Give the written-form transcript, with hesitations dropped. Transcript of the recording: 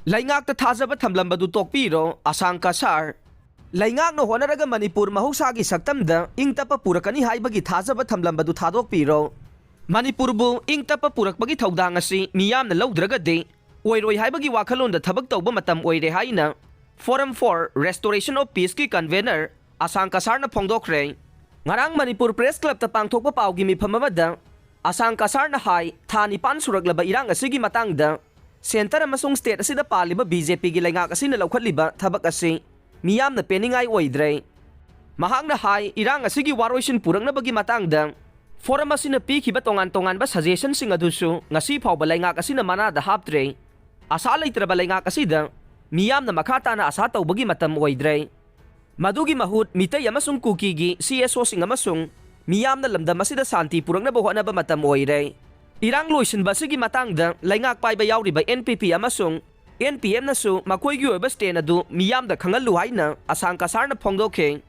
Laingakta thajaba thamlambadu tokpiro Asang Kasar. Laingakna honaraga Manipur mahusagi saktamda ingtapa purakani haibagi thajaba thamlambadu thadokpiro. Manipurbu ingtapa purakpagi thaudang asi miyamna lawdragadi oiroi haibagi wakhalonda thabak tawba matam oire haina Forum for Restoration of Peace ki convener Asang Kasar na phongdokre. Ngarang Manipur Press Club ta pangthokpa pawgi mifam amada Asang Kasar na hai tha nipan suraglaba irang asigi matangda Center amasung state asida paliba BJP gi laingak asina lawkhatliba thabak asi miyamna peningai oidre. Mahakna hai irang asigi waroisin purangna bagi matangda forum asina pikhiba tongan-tongan ba suggestion sing adusu ngasi phawba laingak asina manada haptre. Asa leitraba laingak asida miyamna makata na asa tawbagi matam oidre. Madugi mahut mitay amasung kuki gi CSO sing amasung miyamna lamdam asida santi purangna bohana ba matam oire. Irang loisin ba sige matangda laingak paiba yawriba NPP amasung NPM na su makoy gi oiba stand adu miyamda khangalu haina Asang Kasar na phongdoke.